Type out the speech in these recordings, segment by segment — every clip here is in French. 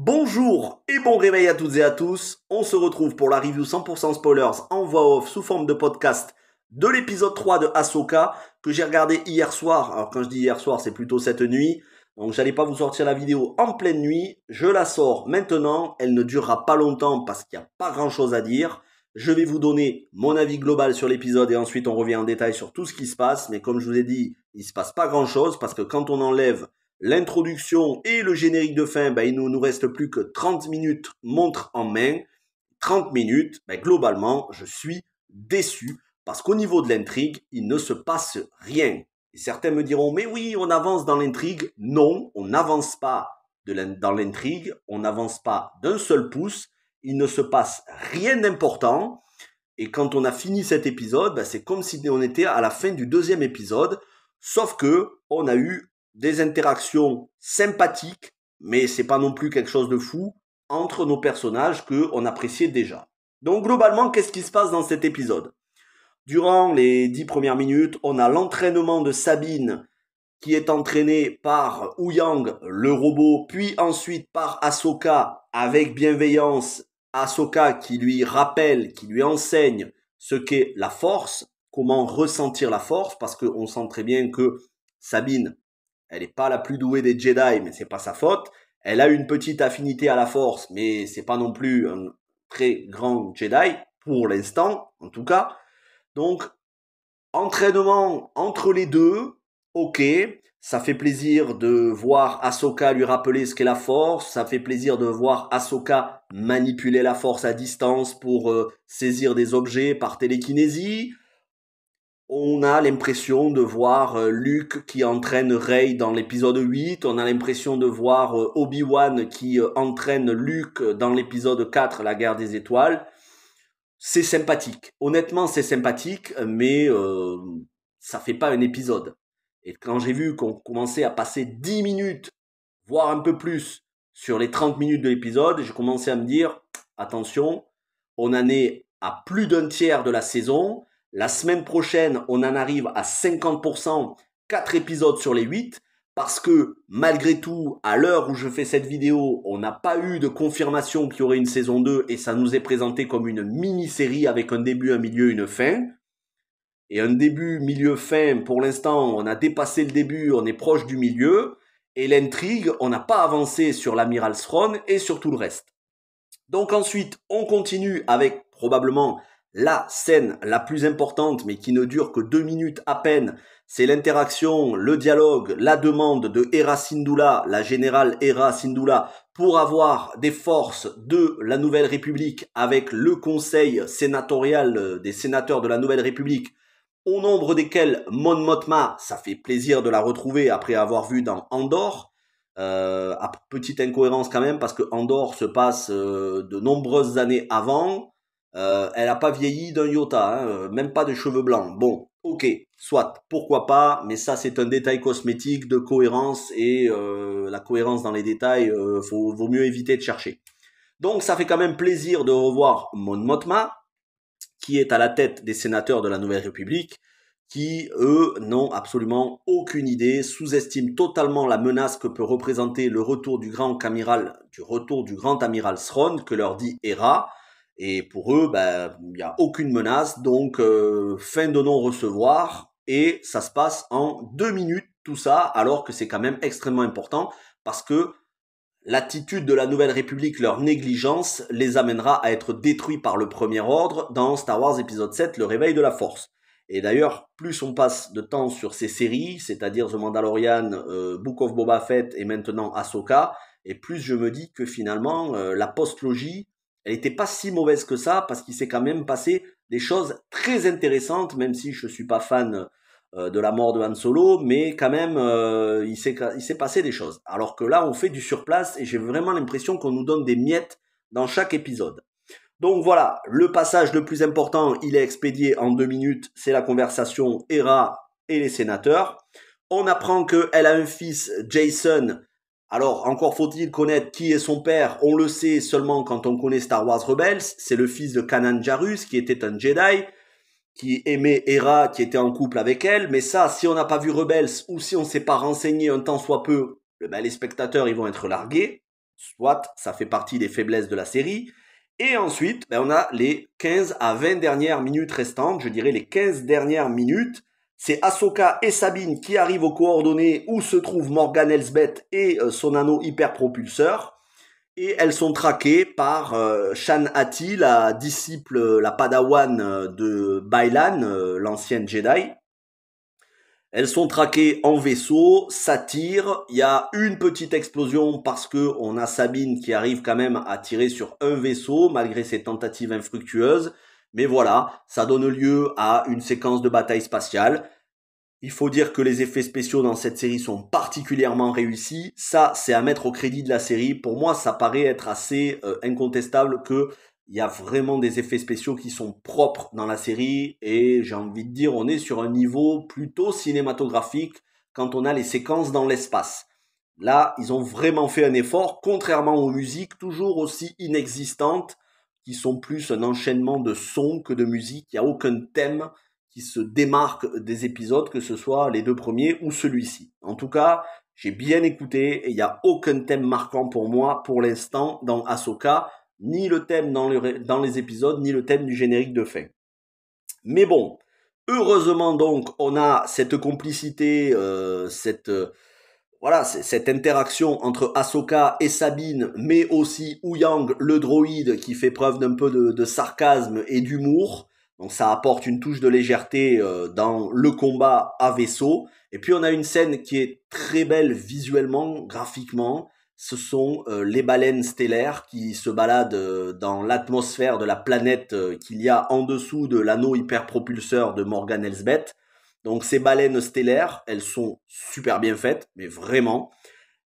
Bonjour et bon réveil à toutes et à tous. On se retrouve pour la review 100% spoilers en voix off sous forme de podcast de l'épisode 3 de Ahsoka que j'ai regardé hier soir. Alors quand je dis hier soir, c'est plutôt cette nuit. Donc j'allais pas vous sortir la vidéo en pleine nuit. Je la sors maintenant. Elle ne durera pas longtemps parce qu'il n'y a pas grand chose à dire. Je vais vous donner mon avis global sur l'épisode et ensuite on revient en détail sur tout ce qui se passe. Mais comme je vous ai dit, il se passe pas grand chose parce que quand on enlève l'introduction et le générique de fin, il ne nous reste plus que 30 minutes montre en main. 30 minutes, globalement, je suis déçu parce qu'au niveau de l'intrigue, il ne se passe rien. Et certains me diront, mais oui, on avance dans l'intrigue. Non, on n'avance pas dans l'intrigue, on n'avance pas d'un seul pouce. Il ne se passe rien d'important. Et quand on a fini cet épisode, c'est comme si on était à la fin du deuxième épisode, sauf que on a eu des interactions sympathiques, mais c'est pas non plus quelque chose de fou, entre nos personnages qu'on appréciait déjà. Donc globalement, qu'est-ce qui se passe dans cet épisode? Durant les 10 premières minutes, on a l'entraînement de Sabine qui est entraînée par Ouyang, le robot, puis ensuite par Ahsoka avec bienveillance. Ahsoka qui lui rappelle, qui lui enseigne ce qu'est la force, comment ressentir la force, parce qu'on sent très bien que Sabine, elle n'est pas la plus douée des Jedi, mais c'est pas sa faute. Elle a une petite affinité à la force, mais c'est pas non plus un très grand Jedi, pour l'instant, en tout cas. Donc, entraînement entre les deux, ok. Ça fait plaisir de voir Ahsoka lui rappeler ce qu'est la force. Ça fait plaisir de voir Ahsoka manipuler la force à distance pour saisir des objets par télékinésie. On a l'impression de voir Luke qui entraîne Rey dans l'épisode 8. On a l'impression de voir Obi-Wan qui entraîne Luke dans l'épisode 4, la guerre des étoiles. C'est sympathique. Honnêtement, c'est sympathique, mais ça fait pas un épisode. Et quand j'ai vu qu'on commençait à passer 10 minutes, voire un peu plus, sur les 30 minutes de l'épisode, j'ai commencé à me dire, attention, on en est à plus d'un tiers de la saison. La semaine prochaine, on en arrive à 50%, 4 épisodes sur les 8, parce que malgré tout, à l'heure où je fais cette vidéo, on n'a pas eu de confirmation qu'il y aurait une saison 2 et ça nous est présenté comme une mini-série avec un début, un milieu, une fin. Et un début, milieu, fin, pour l'instant, on a dépassé le début, on est proche du milieu. Et l'intrigue, on n'a pas avancé sur l'amiral Thrawn et sur tout le reste. Donc ensuite, on continue avec probablement la scène la plus importante, mais qui ne dure que 2 minutes à peine. C'est l'interaction, le dialogue, la demande de Hera Syndulla, la générale Hera Syndulla, pour avoir des forces de la Nouvelle République avec le conseil sénatorial des sénateurs de la Nouvelle République, au nombre desquels Mon Mothma, ça fait plaisir de la retrouver après avoir vu dans Andor. Petite incohérence quand même parce que Andor se passe de nombreuses années avant. Elle a pas vieilli d'un iota, même pas de cheveux blancs. Bon, ok, soit, pourquoi pas, mais ça c'est un détail cosmétique de cohérence et la cohérence dans les détails, vaut mieux éviter de chercher. Donc ça fait quand même plaisir de revoir Mon Mothma, qui est à la tête des sénateurs de la Nouvelle République, qui, eux, n'ont absolument aucune idée, sous-estiment totalement la menace que peut représenter le retour du grand amiral Thrawn, que leur dit Hera. Et pour eux, il n'y a aucune menace, donc fin de non-recevoir, et ça se passe en 2 minutes, tout ça, alors que c'est quand même extrêmement important, parce que l'attitude de la Nouvelle République, leur négligence, les amènera à être détruits par le Premier Ordre dans Star Wars épisode 7, le réveil de la Force. Et d'ailleurs, plus on passe de temps sur ces séries, c'est-à-dire The Mandalorian, Book of Boba Fett et maintenant Ahsoka, et plus je me dis que finalement, la post-logie, elle n'était pas si mauvaise que ça, parce qu'il s'est quand même passé des choses très intéressantes, même si je suis pas fan de la mort de Han Solo, mais quand même, il s'est passé des choses. Alors que là, on fait du surplace et j'ai vraiment l'impression qu'on nous donne des miettes dans chaque épisode. Donc voilà, le passage le plus important, il est expédié en 2 minutes, c'est la conversation Hera et les sénateurs. On apprend qu'elle a un fils, Jason. Alors, encore faut-il connaître qui est son père. On le sait seulement quand on connaît Star Wars Rebels. C'est le fils de Kanan Jarrus, qui était un Jedi, qui aimait Hera, qui était en couple avec elle. Mais ça, si on n'a pas vu Rebels, ou si on ne s'est pas renseigné un tant soit peu, les spectateurs, ils vont être largués. Soit, ça fait partie des faiblesses de la série. Et ensuite, on a les 15 à 20 dernières minutes restantes. Je dirais les 15 dernières minutes. C'est Ahsoka et Sabine qui arrivent aux coordonnées où se trouve Morgan Elsbeth et son anneau hyperpropulseur. Et elles sont traquées par Shan Hati, la disciple, la padawan de Bailan, l'ancienne Jedi. Elles sont traquées en vaisseau, ça tire, il y a une petite explosion parce que on a Sabine qui arrive quand même à tirer sur un vaisseau malgré ses tentatives infructueuses. Mais voilà, ça donne lieu à une séquence de bataille spatiale. Il faut dire que les effets spéciaux dans cette série sont particulièrement réussis. Ça, c'est à mettre au crédit de la série. Pour moi, ça paraît être assez incontestable que il y a vraiment des effets spéciaux qui sont propres dans la série. Et j'ai envie de dire, on est sur un niveau plutôt cinématographique quand on a les séquences dans l'espace. Là, ils ont vraiment fait un effort, contrairement aux musiques toujours aussi inexistantes, qui sont plus un enchaînement de sons que de musique. Il n'y a aucun thème qui se démarque des épisodes, que ce soit les deux premiers ou celui-ci. En tout cas, j'ai bien écouté et il n'y a aucun thème marquant pour moi pour l'instant dans Ahsoka, ni le thème dans les épisodes, ni le thème du générique de fin. Mais bon, heureusement donc, on a cette complicité, cette interaction entre Ahsoka et Sabine, mais aussi Ouyang, le droïde, qui fait preuve d'un peu de sarcasme et d'humour. Donc ça apporte une touche de légèreté dans le combat à vaisseau. Et puis on a une scène qui est très belle visuellement, graphiquement. Ce sont les baleines stellaires qui se baladent dans l'atmosphère de la planète qu'il y a en dessous de l'anneau hyperpropulseur de Morgan Elsbeth. Donc ces baleines stellaires, elles sont super bien faites, mais vraiment.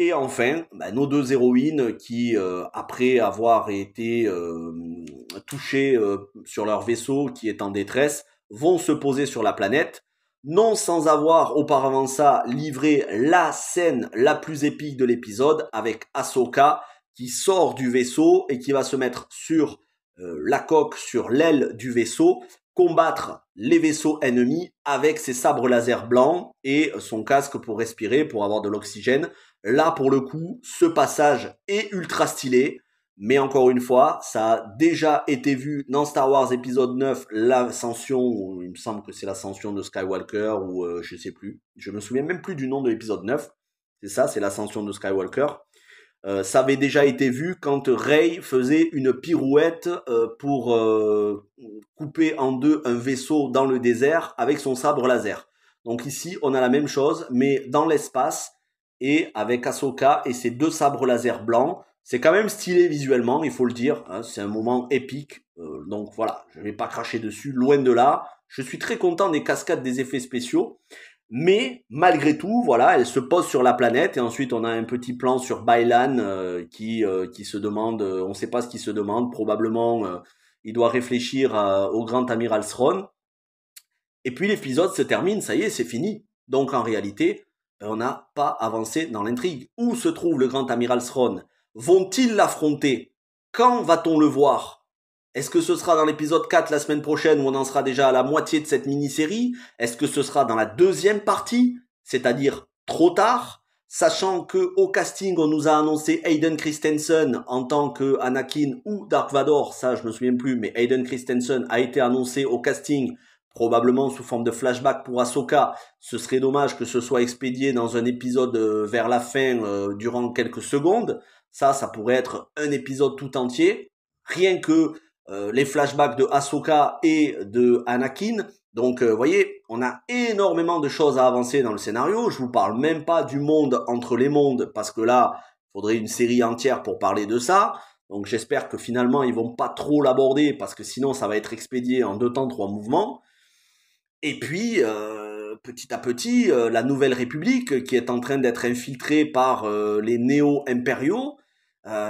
Et enfin, nos deux héroïnes qui, après avoir été touchées sur leur vaisseau qui est en détresse, vont se poser sur la planète, non sans avoir auparavant ça livré la scène la plus épique de l'épisode avec Ahsoka qui sort du vaisseau et qui va se mettre sur la coque, sur l'aile du vaisseau, combattre les vaisseaux ennemis avec ses sabres laser blancs et son casque pour respirer, pour avoir de l'oxygène. Là, pour le coup, ce passage est ultra stylé, mais encore une fois, ça a déjà été vu dans Star Wars épisode 9, l'ascension, ou il me semble que c'est l'ascension de Skywalker, ou je sais plus, je me souviens même plus du nom de l'épisode 9, c'est ça, c'est l'ascension de Skywalker. Ça avait déjà été vu quand Rey faisait une pirouette pour couper en deux un vaisseau dans le désert avec son sabre laser. Donc ici, on a la même chose, mais dans l'espace, et avec Ahsoka et ses deux sabres laser blancs. C'est quand même stylé visuellement, il faut le dire. Hein, c'est un moment épique. Donc voilà, je vais pas cracher dessus, loin de là. Je suis très content des cascades des effets spéciaux. Mais malgré tout, voilà, elle se pose sur la planète et ensuite on a un petit plan sur Bailan qui se demande, on ne sait pas ce qu'il se demande, probablement il doit réfléchir au grand amiral Thrawn. Et puis l'épisode se termine, ça y est, c'est fini. Donc en réalité, on n'a pas avancé dans l'intrigue. Où se trouve le grand amiral Thrawn? Vont-ils l'affronter? Quand va-t-on le voir? Est-ce que ce sera dans l'épisode 4 la semaine prochaine où on en sera déjà à la moitié de cette mini-série? Est-ce que ce sera dans la deuxième partie, c'est-à-dire trop tard? Sachant que au casting, on nous a annoncé Hayden Christensen en tant que Anakin ou Dark Vador, ça je me souviens plus, mais Hayden Christensen a été annoncé au casting probablement sous forme de flashback pour Ahsoka. Ce serait dommage que ce soit expédié dans un épisode vers la fin durant quelques secondes. Ça pourrait être un épisode tout entier. Rien que les flashbacks de Ahsoka et de Anakin. Donc, vous voyez, on a énormément de choses à avancer dans le scénario. Je vous parle même pas du monde entre les mondes, parce que là, il faudrait une série entière pour parler de ça. Donc, j'espère que finalement, ils vont pas trop l'aborder, parce que sinon, ça va être expédié en 2 temps, 3 mouvements. Et puis, petit à petit, la Nouvelle République, qui est en train d'être infiltrée par les néo-impériaux,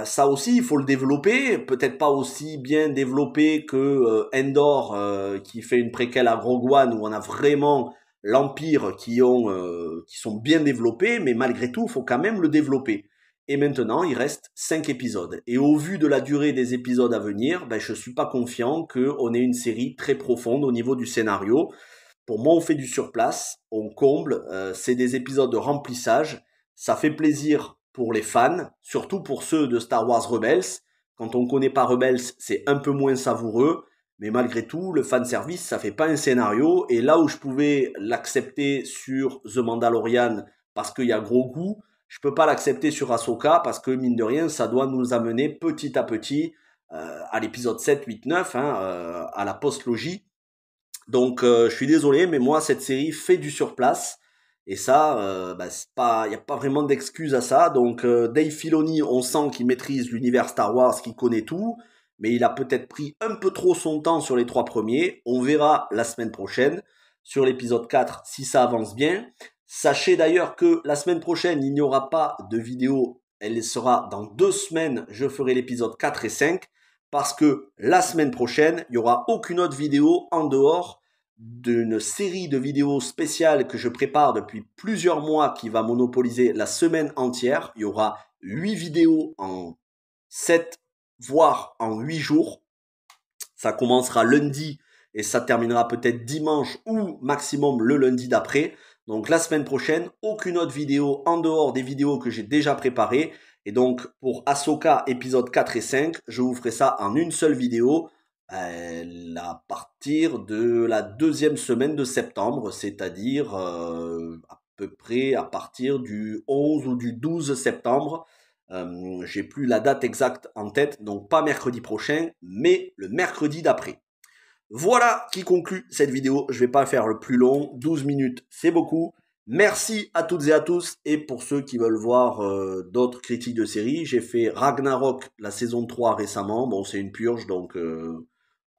ça aussi, il faut le développer, peut-être pas aussi bien développé que Endor, qui fait une préquelle à Rogue One, où on a vraiment l'Empire qui sont bien développés, mais malgré tout, il faut quand même le développer. Et maintenant, il reste 5 épisodes. Et au vu de la durée des épisodes à venir, je suis pas confiant qu'on ait une série très profonde au niveau du scénario. Pour moi, on fait du surplace, on comble, c'est des épisodes de remplissage. Ça fait plaisir pour les fans, surtout pour ceux de Star Wars Rebels. Quand on connaît pas Rebels, c'est un peu moins savoureux. Mais malgré tout, le fanservice, ça fait pas un scénario. Et là où je pouvais l'accepter sur The Mandalorian parce qu'il y a gros goût, je peux pas l'accepter sur Ahsoka parce que mine de rien, ça doit nous amener petit à petit à l'épisode 7, 8, 9, à la post-logie. Donc je suis désolé, mais moi cette série fait du surplace. Et ça, c'est pas, y a pas vraiment d'excuse à ça. Donc Dave Filoni, on sent qu'il maîtrise l'univers Star Wars, qu'il connaît tout, mais il a peut-être pris un peu trop son temps sur les 3 premiers. On verra la semaine prochaine sur l'épisode 4 si ça avance bien. Sachez d'ailleurs que la semaine prochaine, il n'y aura pas de vidéo. Elle sera dans 2 semaines. Je ferai l'épisode 4 et 5 parce que la semaine prochaine, il n'y aura aucune autre vidéo en dehors d'une série de vidéos spéciales que je prépare depuis plusieurs mois qui va monopoliser la semaine entière. Il y aura 8 vidéos en 7, voire en 8 jours. Ça commencera lundi et ça terminera peut-être dimanche ou maximum le lundi d'après. Donc la semaine prochaine, aucune autre vidéo en dehors des vidéos que j'ai déjà préparées. Et donc pour Ahsoka épisode 4 et 5, je vous ferai ça en une seule vidéo à partir de la 2e semaine de septembre, c'est-à-dire à peu près à partir du 11 ou du 12 septembre. J'ai plus la date exacte en tête, donc pas mercredi prochain, mais le mercredi d'après. Voilà qui conclut cette vidéo. Je vais pas faire le plus long, 12 minutes, c'est beaucoup. Merci à toutes et à tous. Et pour ceux qui veulent voir d'autres critiques de séries, j'ai fait Ragnarok, la saison 3 récemment. Bon, c'est une purge, donc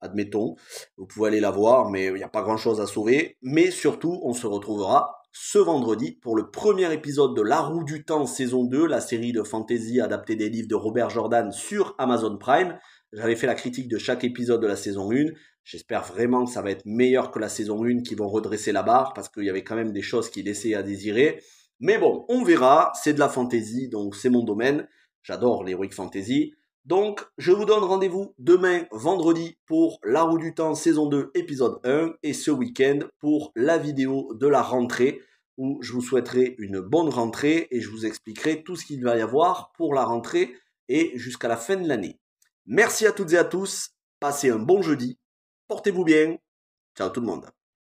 admettons. Vous pouvez aller la voir, mais il n'y a pas grand-chose à sauver. Mais surtout, on se retrouvera ce vendredi pour le premier épisode de La Roue du Temps saison 2, la série de fantasy adaptée des livres de Robert Jordan sur Amazon Prime. J'avais fait la critique de chaque épisode de la saison 1. J'espère vraiment que ça va être meilleur que la saison 1, qui vont redresser la barre, parce qu'il y avait quand même des choses qui laissaient à désirer. Mais bon, on verra, c'est de la fantasy, donc c'est mon domaine. J'adore l'heroic fantasy. Donc, je vous donne rendez-vous demain, vendredi, pour La Roue du Temps, saison 2, épisode 1, et ce week-end pour la vidéo de la rentrée, où je vous souhaiterai une bonne rentrée, et je vous expliquerai tout ce qu'il va y avoir pour la rentrée, et jusqu'à la fin de l'année. Merci à toutes et à tous, passez un bon jeudi, portez-vous bien, ciao tout le monde.